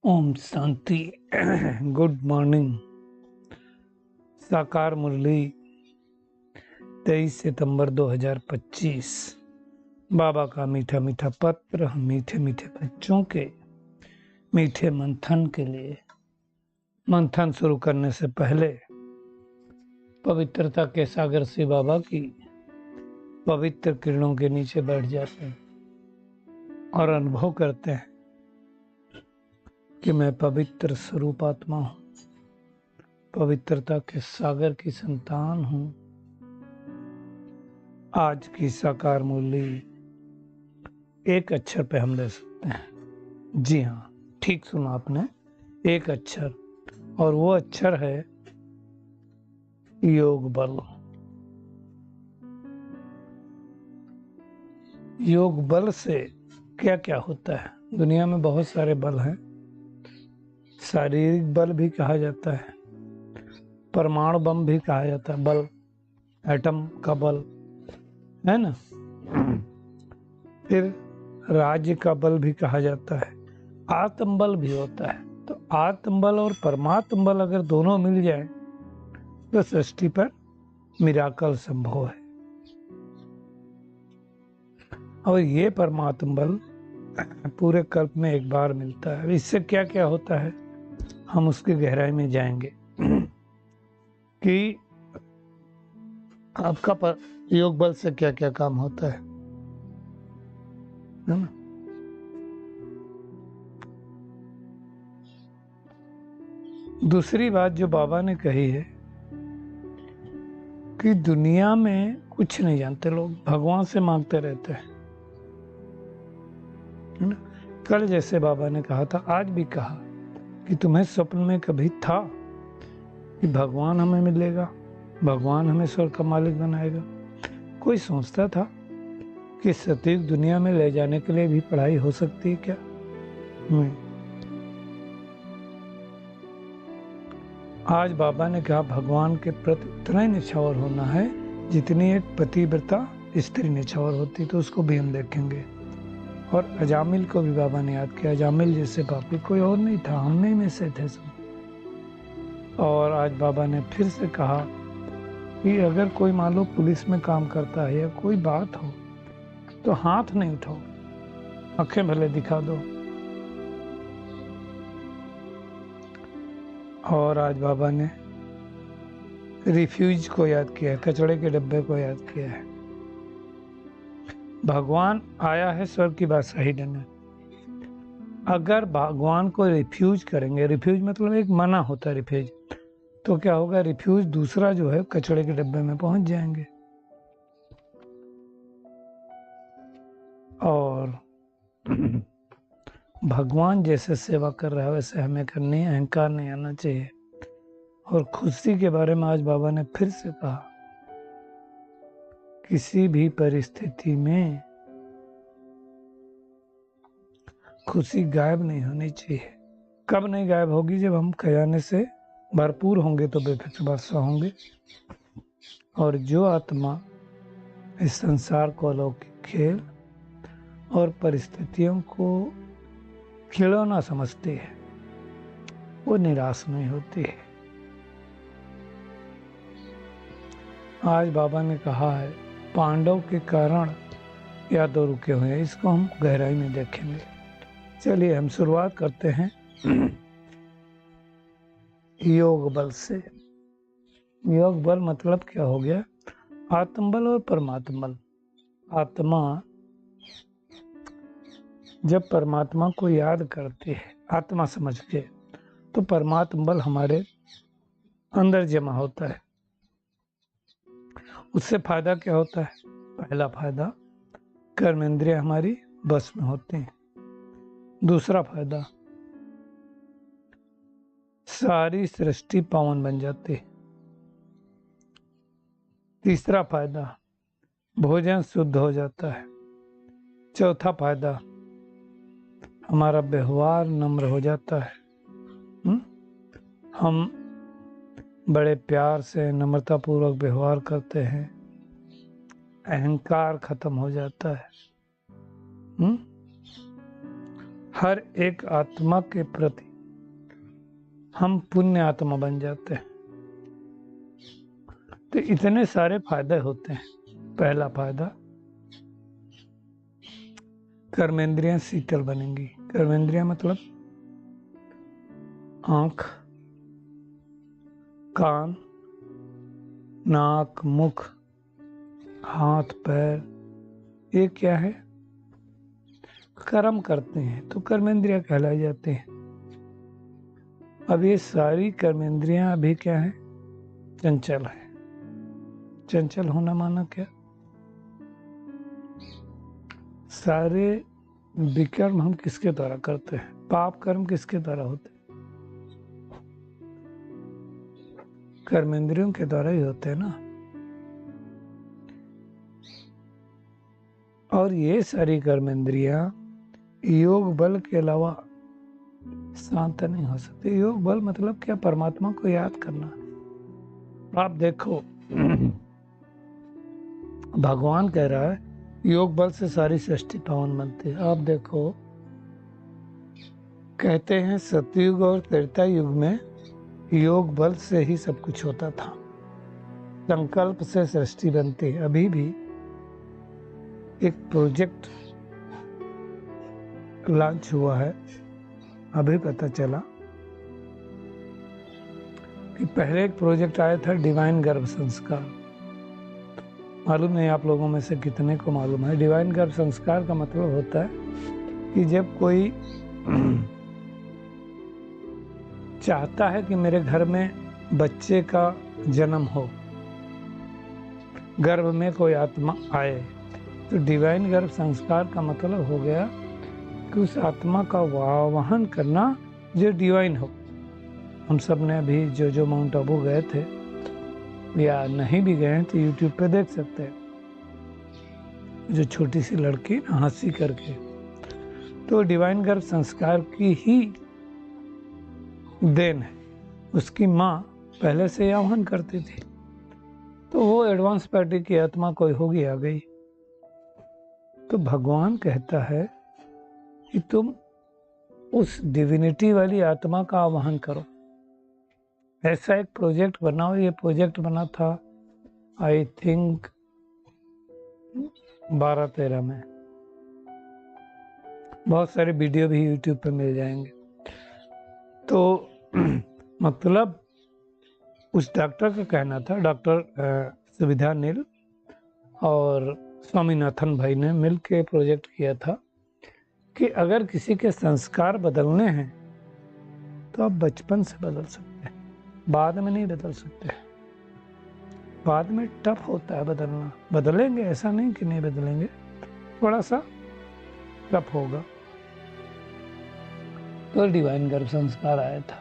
Om Shanti. Good morning. साकार मुरली 23 सितंबर 2025। बाबा का मीठा मीठा पत्र हम मीठे मीठे बच्चों के मीठे मंथन के लिए। मंथन शुरू करने से पहले पवित्रता के सागर से बाबा की पवित्र किरणों के नीचे बैठ जाते हैं और अनुभव करते हैं कि मैं पवित्र स्वरूप आत्मा हूँ, पवित्रता के सागर की संतान हूँ। आज की साकार मुरली एक अक्षर पे हम ले सकते हैं। जी हाँ, ठीक सुना आपने, एक अक्षर, और वो अक्षर है योग बल। योग बल से क्या क्या होता है? दुनिया में बहुत सारे बल हैं। शारीरिक बल भी कहा जाता है, परमाणु बम भी कहा जाता है, बल, एटम का बल है ना। फिर राज्य का बल भी कहा जाता है, आत्म बल भी होता है। तो आत्म बल और परमात्म बल अगर दोनों मिल जाए तो सृष्टि पर मिराकल संभव है। और ये परमात्म बल पूरे कल्प में एक बार मिलता है। इससे क्या क्या होता है हम उसकी गहराई में जाएंगे कि आपका योग बल से क्या क्या काम होता है ना। दूसरी बात जो बाबा ने कही है कि दुनिया में कुछ नहीं जानते लोग, भगवान से मांगते रहते हैं ना। कल जैसे बाबा ने कहा था, आज भी कहा कि तुम्हें स्वप्न में कभी था कि भगवान हमें मिलेगा, भगवान हमें स्वर्ग का मालिक बनाएगा? कोई सोचता था कि सतीक दुनिया में ले जाने के लिए भी पढ़ाई हो सकती है क्या? नहीं। आज बाबा ने कहा भगवान के प्रति इतना ही निछावर होना है जितनी एक पतिव्रता स्त्री निछावर होती। तो उसको भी हम देखेंगे। और अजामिल को भी बाबा ने याद किया। अजामिल जैसे पापी कोई और नहीं था, हम में से थे सब। और आज बाबा ने फिर से कहा कि अगर कोई मान लो पुलिस में काम करता है या कोई बात हो तो हाथ नहीं उठाओ, आंखें भले दिखा दो। और आज बाबा ने रिफ्यूज को याद किया है, कचड़े के डब्बे को याद किया है। भगवान आया है स्वर्ग की बात सही देने। अगर भगवान को रिफ्यूज करेंगे, रिफ्यूज मतलब एक मना होता है रिफ्यूज, तो क्या होगा? रिफ्यूज दूसरा जो है कचड़े के डब्बे में पहुंच जाएंगे। और भगवान जैसे सेवा कर रहा है वैसे हमें करनी है, अहंकार नहीं आना चाहिए। और खुशी के बारे में आज बाबा ने फिर से कहा, किसी भी परिस्थिति में खुशी गायब नहीं होनी चाहिए। कब नहीं गायब होगी? जब हम खजाने से भरपूर होंगे तो बेफिक्र बादशाह होंगे। और जो आत्मा इस संसार को अलौकिक खेल और परिस्थितियों को खिलौना समझती है, वो निराश नहीं होती है। आज बाबा ने कहा है पांडव के कारण यादव रुके हुए हैं। इसको हम गहराई में देखेंगे। चलिए हम शुरुआत करते हैं योग बल से। योग बल मतलब क्या हो गया? आत्म बल और परमात्म बल। आत्मा जब परमात्मा को याद करती है आत्मा समझ के, तो परमात्म बल हमारे अंदर जमा होता है। उससे फायदा क्या होता है? पहला फायदा, कर्मेंद्रिय हमारी बस में होती हैं। दूसरा फायदा, सारी सृष्टि पावन बन जाती है। तीसरा फायदा, भोजन शुद्ध हो जाता है। चौथा फायदा, हमारा व्यवहार नम्र हो जाता है। हम बड़े प्यार से नम्रता पूर्वक व्यवहार करते हैं, अहंकार खत्म हो जाता है। हर एक आत्मा के प्रति हम पुण्य आत्मा बन जाते हैं। तो इतने सारे फायदे होते हैं। पहला फायदा, कर्मेंद्रियां शीतल बनेंगी। कर्मेंद्रियां मतलब आंख, कान, नाक, मुख, हाथ, पैर, ये क्या है? कर्म करते हैं तो कर्मेंद्रियां कहलाई जाती हैं। अब ये सारी कर्मेंद्रियां अभी क्या है? चंचल है। चंचल होना माना क्या? सारे विकर्म हम किसके द्वारा करते हैं? पाप कर्म किसके द्वारा होते हैं? कर्मेंद्रियों के द्वारा ही होते हैं ना। और ये सारी कर्मेंद्रियां योग बल के अलावा शांत नहीं हो सकती। योग बल मतलब क्या? परमात्मा को याद करना। आप देखो, भगवान कह रहा है योग बल से सारी सृष्टि पावन बनती है। आप देखो, कहते हैं सतयुग और त्रेता युग में योग बल से ही सब कुछ होता था। संकल्प से सृष्टि बनती है। अभी भी एक प्रोजेक्ट लॉन्च हुआ है, अभी पता चला कि पहले एक प्रोजेक्ट आया था डिवाइन गर्भ संस्कार। मालूम नहीं आप लोगों में से कितने को मालूम है। डिवाइन गर्भ संस्कार का मतलब होता है कि जब कोई चाहता है कि मेरे घर में बच्चे का जन्म हो, गर्भ में कोई आत्मा आए, तो डिवाइन गर्भ संस्कार का मतलब हो गया कि उस आत्मा का आवाहन करना जो डिवाइन हो। हम सब ने अभी जो माउंट आबू गए थे या नहीं भी गए हैं तो यूट्यूब पे देख सकते हैं, जो छोटी सी लड़की हंसी करके, तो डिवाइन गर्भ संस्कार की ही देन है। उसकी माँ पहले से आह्वान करती थी, तो वो एडवांस पार्टी की आत्मा कोई होगी आ गई। तो भगवान कहता है कि तुम उस डिविनिटी वाली आत्मा का आह्वान करो। ऐसा एक प्रोजेक्ट बनाओ। ये प्रोजेक्ट बना था आई थिंक 12-13 में। बहुत सारे वीडियो भी यूट्यूब पे मिल जाएंगे। तो मतलब उस डॉक्टर का कहना था, डॉक्टर सुविधा नील और स्वामीनाथन भाई ने मिल के प्रोजेक्ट किया था कि अगर किसी के संस्कार बदलने हैं तो आप बचपन से बदल सकते हैं, बाद में नहीं बदल सकते। बाद में टफ होता है बदलना। बदलेंगे, ऐसा नहीं कि नहीं बदलेंगे, थोड़ा सा टफ होगा। तो डिवाइन गर्भ संस्कार आया था।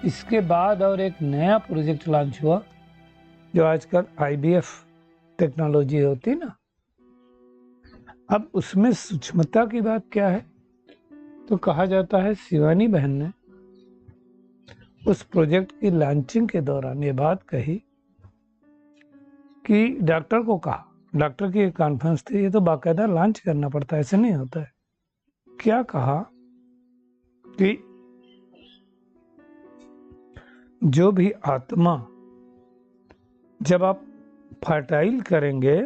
इसके बाद और एक नया प्रोजेक्ट लॉन्च हुआ, जो आजकल IVF टेक्नोलॉजी होती ना। अब उसमें सूक्ष्मता की बात क्या है? तो कहा जाता है शिवानी बहन ने उस प्रोजेक्ट की लॉन्चिंग के दौरान ये बात कही कि डॉक्टर को कहा, डॉक्टर की एक कॉन्फ्रेंस थी, ये तो बाकायदा लॉन्च करना पड़ता है, ऐसे नहीं होता है। क्या कहा कि जो भी आत्मा, जब आप फर्टाइल करेंगे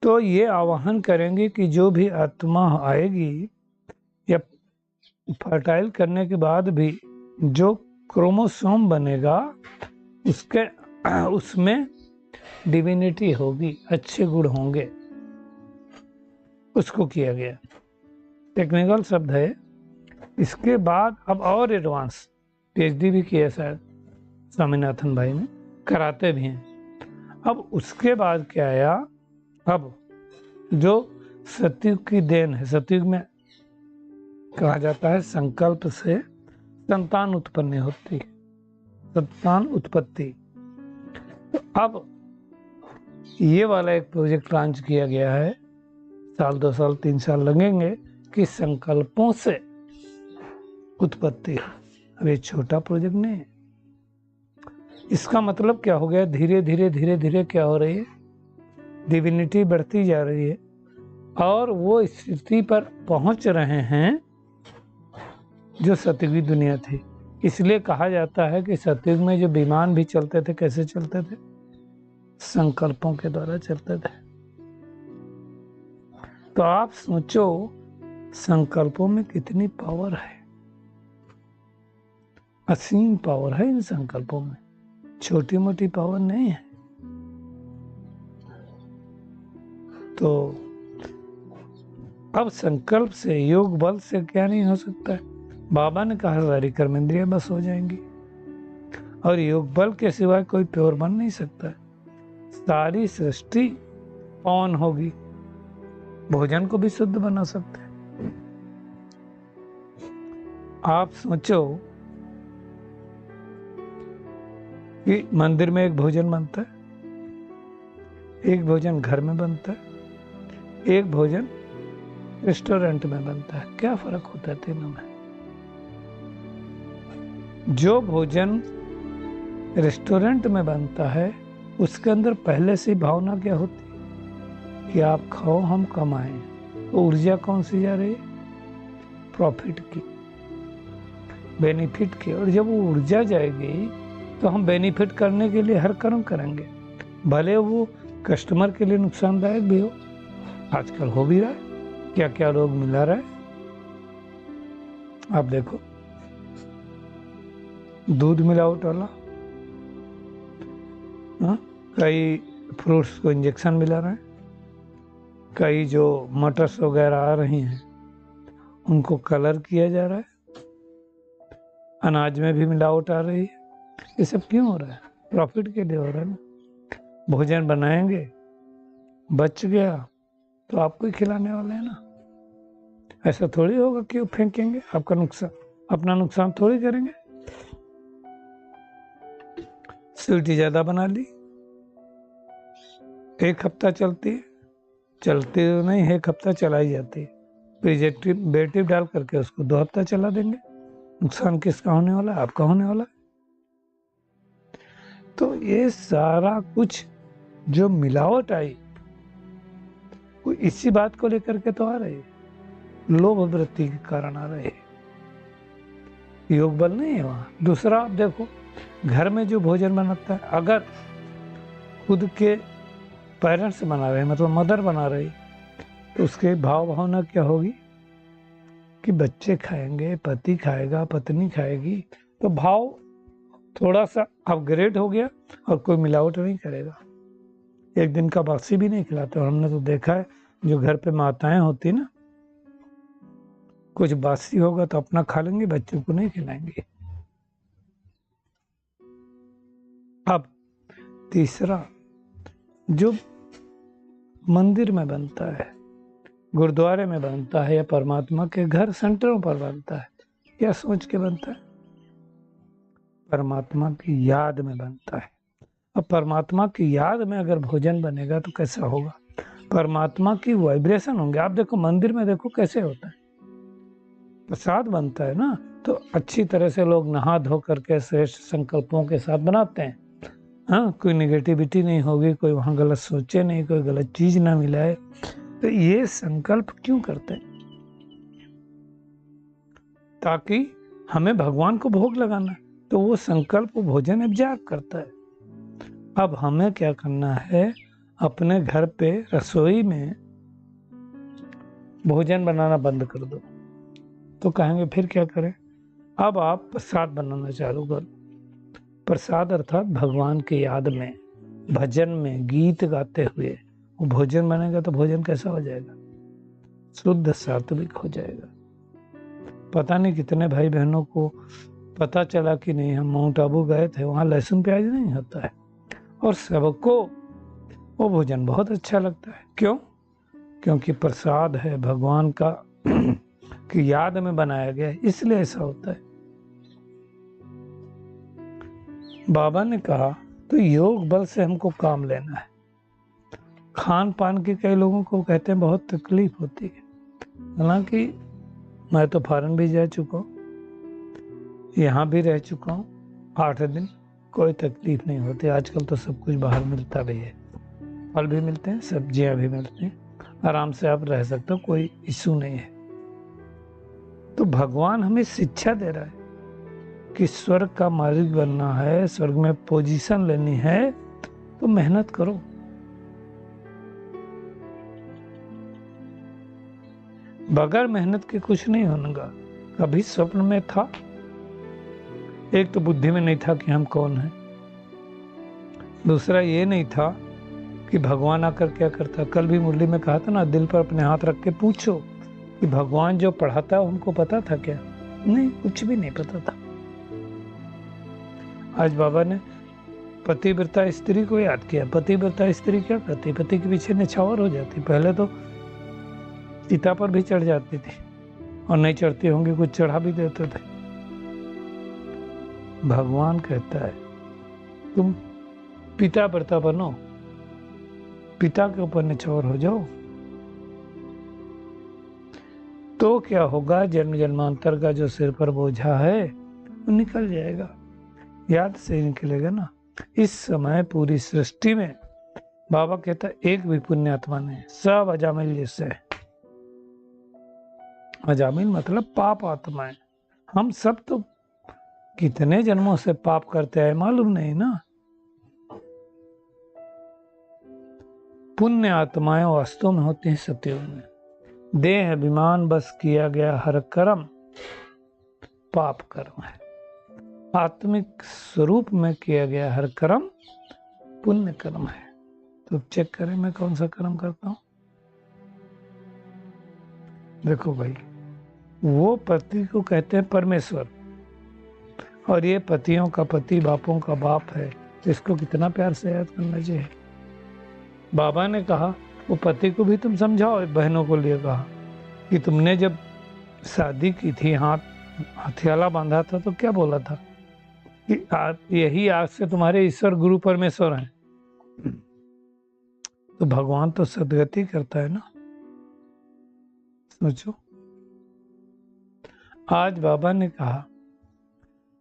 तो ये आवाहन करेंगे कि जो भी आत्मा आएगी या फर्टाइल करने के बाद भी जो क्रोमोसोम बनेगा उसमें डिविनिटी होगी, अच्छे गुण होंगे। उसको किया गया, टेक्निकल शब्द है। इसके बाद अब और एडवांस PhD भी किया शायद स्वामीनाथन भाई ने, कराते भी हैं। अब उसके बाद क्या आया? अब जो सतयुग की देन है, सतयुग में कहा जाता है संकल्प से संतान उत्पन्न होती है, संतान उत्पत्ति। तो अब ये वाला एक प्रोजेक्ट लॉन्च किया गया है। 1 2 साल 3 साल लगेंगे कि संकल्पों से उत्पत्ति। अब ये छोटा प्रोजेक्ट नहीं है। इसका मतलब क्या हो गया? धीरे धीरे क्या हो रही है? डिविनिटी बढ़ती जा रही है और वो स्थिति पर पहुंच रहे हैं जो सतयुगी दुनिया थी, इसलिए कहा जाता है कि सतयुग में जो विमान भी चलते थे कैसे चलते थे? संकल्पों के द्वारा चलते थे। तो आप सोचो संकल्पों में कितनी पावर है, असीम पावर है इन संकल्पों में, छोटी मोटी पावर नहीं है। तो अब संकल्प से, योग बल से क्या नहीं हो सकता है? बाबा ने कहा सारी कर्मेंद्रियां बस हो जाएंगी, और योग बल के सिवाय कोई प्योर बन नहीं सकता है। सारी सृष्टि पावन होगी, भोजन को भी शुद्ध बना सकते हैं। आप सोचो कि मंदिर में एक भोजन बनता है, एक भोजन घर में बनता है, एक भोजन रेस्टोरेंट में बनता है। क्या फर्क होता है तीनों में? जो भोजन रेस्टोरेंट में बनता है उसके अंदर पहले से भावना क्या होती है कि आप खाओ हम कमाएं। तो ऊर्जा कौन सी जा रही है? प्रॉफिट की, बेनिफिट की। और जब वो ऊर्जा जाएगी तो हम बेनिफिट करने के लिए हर कर्म करेंगे, भले वो कस्टमर के लिए नुकसानदायक भी हो। आजकल हो भी रहा है, क्या क्या रोग मिला रहा है आप देखो। दूध मिलावट वाला, कई फ्रूट्स को इंजेक्शन मिला रहे हैं, कई जो मटर्स वगैरह आ रही हैं उनको कलर किया जा रहा है, अनाज में भी मिलावट आ रही है। ये सब क्यों हो रहा है? प्रॉफिट के लिए हो रहा है ना। भोजन बनाएंगे, बच गया तो आपको ही खिलाने वाले हैं ना। ऐसा थोड़ी होगा कि वो फेंकेंगे, आपका नुकसान, अपना नुकसान थोड़ी करेंगे। स्वीटी ज्यादा बना ली, एक हफ्ता चलती है, चलती तो नहीं, एक हफ्ता चलाई जाती है। प्रिजर्वेटिव डाल करके उसको 2 हफ्ता चला देंगे। नुकसान किसका होने वाला है? आपका होने वाला है। तो ये सारा कुछ जो मिलावट आई वो इसी बात को लेकर के तो आ रही है, लोभ वृत्ति के कारण आ रही है। योग बल नहीं है वहाँ। दूसरा आप देखो, घर में जो भोजन बनाता है, अगर खुद के पेरेंट्स बना रहे हैं, मतलब मदर बना रही, तो उसके भाव भावना क्या होगी कि बच्चे खाएंगे, पति खाएगा, पत्नी खाएगी। तो भाव थोड़ा सा अपग्रेड हो गया और कोई मिलावट नहीं करेगा। एक दिन का बासी भी नहीं खिलाते। और हमने तो देखा है जो घर पे माताएं होती ना, कुछ बासी होगा तो अपना खा लेंगे, बच्चों को नहीं खिलाएंगे। अब तीसरा, जो मंदिर में बनता है, गुरुद्वारे में बनता है, या परमात्मा के घर सेंटरों पर बनता है, क्या सोच के बनता है? परमात्मा की याद में बनता है। अब परमात्मा की याद में अगर भोजन बनेगा तो कैसा होगा? परमात्मा की वाइब्रेशन होंगे। आप देखो मंदिर में देखो कैसे होता है, प्रसाद बनता है ना, तो अच्छी तरह से लोग नहा धो करके श्रेष्ठ संकल्पों के साथ बनाते हैं। हाँ, कोई निगेटिविटी नहीं होगी, कोई वहाँ गलत सोचे नहीं, कोई गलत चीज ना मिलाए। तो ये संकल्प क्यों करते हैं? ताकि हमें भगवान को भोग लगाना है, तो वो संकल्प भोजन एब्जॉर्ब करता है। अब हमें क्या करना है? अपने घर पे रसोई में भोजन बनाना बंद कर दो। तो कहेंगे फिर क्या करें? अब आप प्रसाद बनाना चालू करो। प्रसाद अर्थात भगवान की याद में, भजन में, गीत गाते हुए वो भोजन बनेगा। तो भोजन कैसा हो जाएगा? शुद्ध सात्विक हो जाएगा। पता नहीं कितने भाई बहनों को पता चला कि नहीं, हम माउंट आबू गए थे, वहाँ लहसुन प्याज नहीं होता है, और सबको वो भोजन बहुत अच्छा लगता है। क्यों? क्योंकि प्रसाद है भगवान का की याद में बनाया गया है, इसलिए ऐसा होता है। बाबा ने कहा तो योग बल से हमको काम लेना है। खान पान की कई लोगों को कहते हैं बहुत तकलीफ होती है। हालांकि मैं तो फॉरेन भी जा चुका हूँ, यहाँ भी रह चुका हूँ 8 दिन, कोई तकलीफ नहीं होती। आजकल तो सब कुछ बाहर मिलता भी है, फल भी मिलते हैं, सब्जियां भी मिलती हैं, आराम से आप रह सकते हो, कोई इशू नहीं है। तो भगवान हमें शिक्षा दे रहा है कि स्वर्ग का मालिक बनना है, स्वर्ग में पोजीशन लेनी है, तो मेहनत करो। बगैर मेहनत के कुछ नहीं होगा। कभी स्वप्न में था, एक तो बुद्धि में नहीं था कि हम कौन हैं, दूसरा ये नहीं था कि भगवान आकर क्या करता। कल भी मुरली में कहा था ना, दिल पर अपने हाथ रख के पूछो कि भगवान जो पढ़ाता है उनको पता था क्या? नहीं, कुछ भी नहीं पता था। आज बाबा ने पतिव्रता स्त्री को याद किया। पतिव्रता स्त्री क्या करती? पति के पीछे निछावर हो जाती। पहले तो चिता पर भी चढ़ जाती थी, और नहीं चढ़ती होंगी, कुछ चढ़ा भी देते थे। भगवान कहता है तुम पिता व्रता बनो, पिता के ऊपर निछावर हो जाओ, तो क्या होगा? जन्म जन्मांतर का जो सिर पर बोझा है वो निकल जाएगा, याद से निकलेगा ना। इस समय पूरी सृष्टि में बाबा कहता है एक भी पुण्य आत्मा नहीं, सब अजामिल जैसे है। अजामिल मतलब पाप आत्मा है। हम सब तो कितने जन्मों से पाप करते हैं मालूम नहीं ना। पुण्य आत्माएं वास्तव में होती हैं सतयुग में। देह अभिमान बस किया गया हर कर्म पाप कर्म है। आत्मिक स्वरूप में किया गया हर कर्म पुण्य कर्म है। तो चेक करें मैं कौन सा कर्म करता हूं। देखो भाई, वो पति को कहते हैं परमेश्वर, और ये पतियों का पति, बापों का बाप है। इसको कितना प्यार से याद करना चाहिए। बाबा ने कहा वो पति को भी तुम समझाओ, बहनों को लिए कहा कि तुमने जब शादी की थी, हथियाला बांधा था, तो क्या बोला था कि यही आज से तुम्हारे ईश्वर गुरु परमेश्वर हैं। तो भगवान तो सदगति करता है ना। सोचो, आज बाबा ने कहा,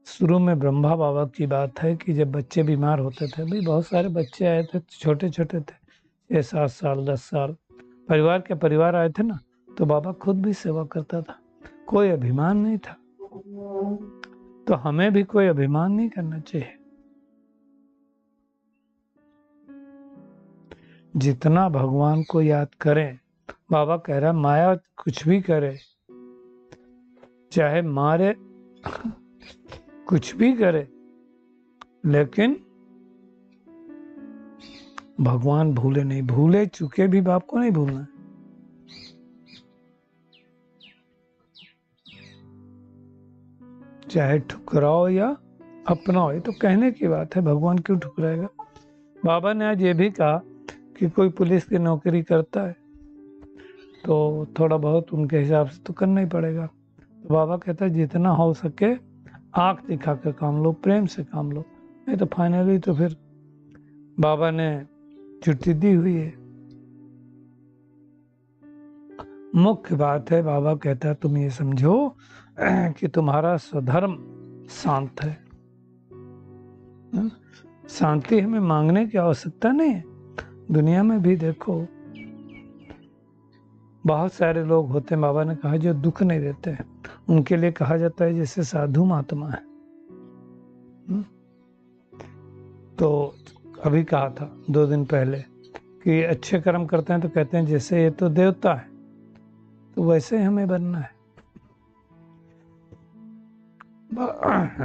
शुरू में ब्रह्मा बाबा की बात है कि जब बच्चे बीमार होते थे, भाई बहुत सारे बच्चे आए थे, छोटे छोटे थे, 6-7 साल 10 साल, परिवार के परिवार आए थे ना, तो बाबा खुद भी सेवा करता था। कोई अभिमान नहीं था। तो हमें भी कोई अभिमान नहीं करना चाहिए। जितना भगवान को याद करें, बाबा कह रहा माया कुछ भी करे, चाहे मारे, कुछ भी करे, लेकिन भगवान भूले नहीं। भूले चुके भी बाप को नहीं भूलना। चाहे ठुकराओ या अपनाओ, ये तो कहने की बात है, भगवान क्यों ठुकराएगा। बाबा ने आज ये भी कहा कि कोई पुलिस की नौकरी करता है तो थोड़ा बहुत उनके हिसाब से तो करना ही पड़ेगा। तो बाबा कहता है जितना हो सके आंख दिखा कर काम लो, प्रेम से काम लो, नहीं तो फाइनली तो फिर बाबा ने छुट्टी दी हुई है। मुख्य बात है, बाबा कहता है तुम ये समझो कि तुम्हारा स्वधर्म शांत है। शांति हमें मांगने की आवश्यकता नहीं है। दुनिया में भी देखो बहुत सारे लोग होते हैं, बाबा ने कहा जो दुख नहीं देते हैं, उनके लिए कहा जाता है जैसे साधु महात्मा है। तो अभी कहा था 2 दिन पहले कि अच्छे कर्म करते हैं तो कहते हैं जैसे ये तो देवता है, तो वैसे हमें बनना है।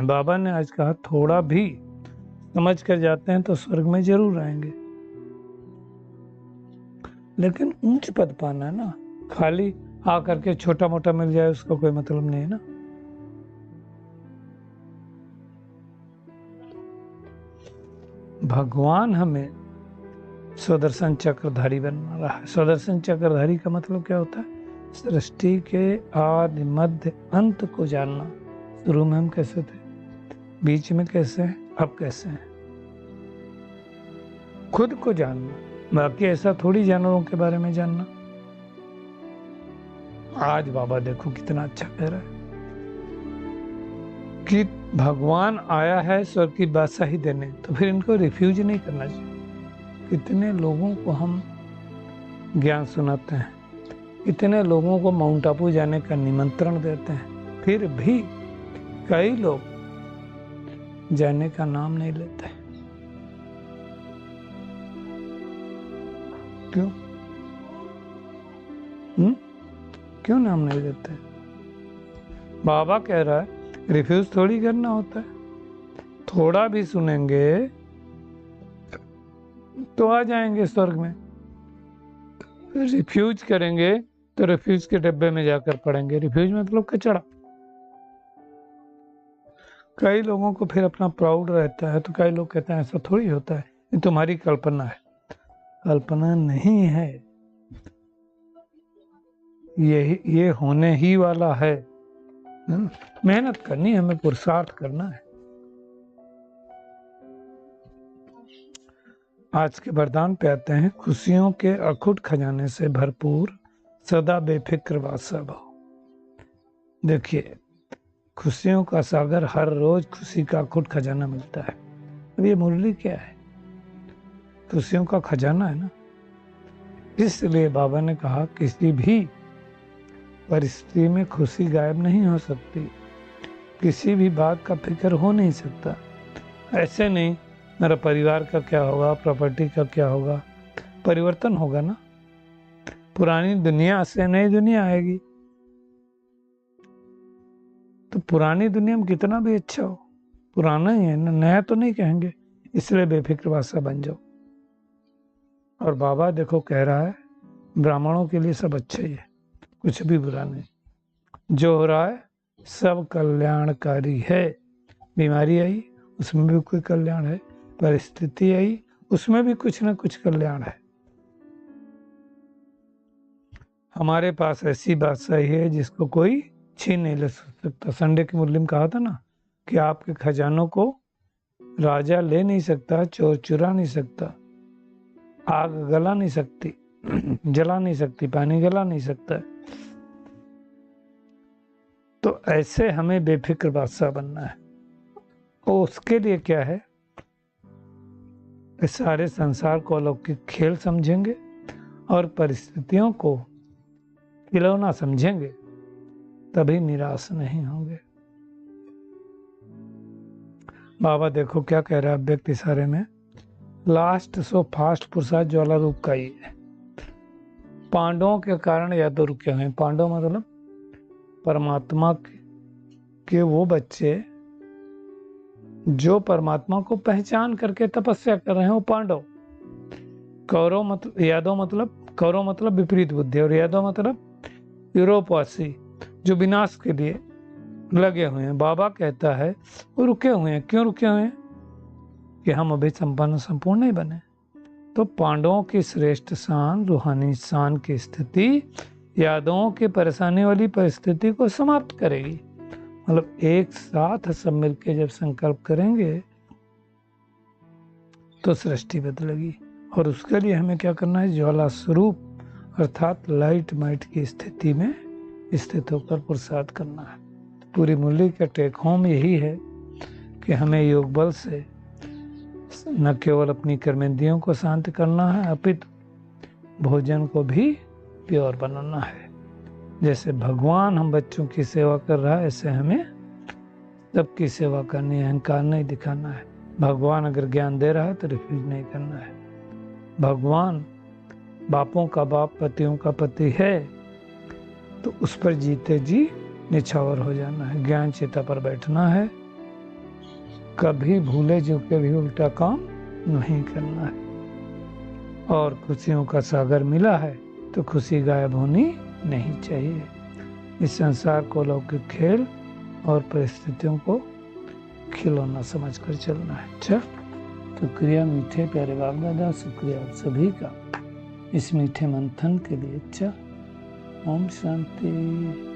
बाबा ने आज कहा थोड़ा भी समझ कर जाते हैं तो स्वर्ग में जरूर आएंगे, लेकिन ऊंच पद पाना है ना। खाली आ करके छोटा मोटा मिल जाए उसका कोई मतलब नहीं है ना। भगवान हमें स्वदर्शन चक्रधारी बना रहा है। स्वदर्शन चक्रधारी का मतलब क्या होता है? सृष्टि के आदि मध्य अंत को जानना। शुरू में हम कैसे थे, बीच में कैसे हैं, अब कैसे हैं, खुद को जानना। बाकी ऐसा थोड़ी जानवरों के बारे में जानना। आज बाबा देखो कितना अच्छा कह रहा है कि भगवान आया है स्वर्ग की बादशाही देने, तो फिर इनको रिफ्यूज नहीं करना चाहिए। कितने लोगों को हम ज्ञान सुनाते हैं, कितने लोगों को माउंट आबू जाने का निमंत्रण देते हैं, फिर भी कई लोग जाने का नाम नहीं लेते। क्यों? क्यों नाम नहीं लेते? बाबा कह रहा है रिफ्यूज थोड़ी करना होता है, थोड़ा भी सुनेंगे तो आ जाएंगे स्वर्ग में, रिफ्यूज करेंगे तो रिफ्यूज के डब्बे में जाकर पड़ेंगे। रिफ्यूज मतलब कचड़ा। कई लोगों को फिर अपना प्राउड रहता है, तो कई लोग कहते हैं ऐसा थोड़ी होता है, ये तुम्हारी कल्पना है। कल्पना नहीं है, ये होने ही वाला है। मेहनत करनी है, हमें पुरुषार्थ करना है। आज के वरदान पे आते हैं। खुशियों के अखुट खजाने से भरपूर सदा बेफिक्र वासा भव। देखिए, खुशियों का सागर, हर रोज खुशी का अखुट खजाना मिलता है। अब ये मुरली क्या है? खुशियों का खजाना है ना। इसलिए बाबा ने कहा किसी भी परिस्थिति में खुशी गायब नहीं हो सकती, किसी भी बात का फिक्र हो नहीं सकता। ऐसे नहीं मेरा परिवार का क्या होगा, प्रॉपर्टी का क्या होगा, परिवर्तन होगा ना। पुरानी दुनिया से नई दुनिया आएगी, तो पुरानी दुनिया में कितना भी अच्छा हो, पुराना ही है ना, नया तो नहीं कहेंगे। इसलिए बेफिक्र वासा बन जाओ। और बाबा देखो कह रहा है ब्राह्मणों के लिए सब अच्छा ही है, कुछ भी बुरा नहीं। जो हो रहा है सब कल्याणकारी है। बीमारी आई उसमें भी कोई कल्याण है, परिस्थिति आई उसमें भी कुछ ना कुछ कल्याण है। हमारे पास ऐसी बादशाही है जिसको कोई छीन नहीं ले सकता। संडे की मुरली में कहा था ना कि आपके खजानों को राजा ले नहीं सकता, चोर चुरा नहीं सकता, आग गला नहीं सकती, जला नहीं सकती, पानी गला नहीं सकता। तो ऐसे हमें बेफिक्र बादशाह बनना है। और उसके लिए क्या है, इस सारे संसार को अलौकिक खेल समझेंगे और परिस्थितियों को खिलौना समझेंगे, तभी निराश नहीं होंगे। बाबा देखो क्या कह रहा है व्यक्ति सारे में, लास्ट सो फास्ट पुरुषार्थ ज्वाला रूप का ही है। पांडवों के कारण यादव रुके हुए हैं। पांडव मतलब परमात्मा के वो बच्चे जो परमात्मा को पहचान करके तपस्या कर रहे हैं, वो पांडव। कौरव मतलब, यादव मतलब, कौरव मतलब विपरीत बुद्धि, और यादव मतलब यूरोपवासी जो विनाश के लिए लगे हुए हैं। बाबा कहता है वो रुके हुए हैं। क्यों रुके हुए हैं? कि हम अभी संपूर्ण नहीं बने। तो पांडवों की श्रेष्ठ शान, रूहानी शान की स्थिति यादवों की परेशानी वाली परिस्थिति को समाप्त करेगी। मतलब एक साथ सब मिलकर जब संकल्प करेंगे तो सृष्टि बदलेगी। और उसके लिए हमें क्या करना है? ज्वाला स्वरूप अर्थात लाइट माइट की स्थिति में स्थित होकर पुरुषार्थ करना है। पूरी मुरली का टेक होम यही है कि हमें योग बल से न केवल अपनी कर्मेंद्रियों को शांत करना है, अपितु भोजन को भी प्योर बनाना है। जैसे भगवान हम बच्चों की सेवा कर रहा है, ऐसे हमें सबकी सेवा करनी है। अहंकार नहीं दिखाना है। भगवान अगर ज्ञान दे रहा है तो रिफ्यूज नहीं करना है। भगवान बापों का बाप, पतियों का पति है, तो उस पर जीते जी निछावर हो जाना है। ज्ञान चिता पर बैठना है, कभी भूले चूके भी उल्टा काम नहीं करना है। और खुशियों का सागर मिला है तो खुशी गायब होनी नहीं चाहिए। इस संसार को लौकिक खेल और परिस्थितियों को खिलौना समझकर चलना है। अच्छा, शुक्रिया मीठे प्यारे बाप दादा, शुक्रिया आप सभी का इस मीठे मंथन के लिए। अच्छा, ओम शांति।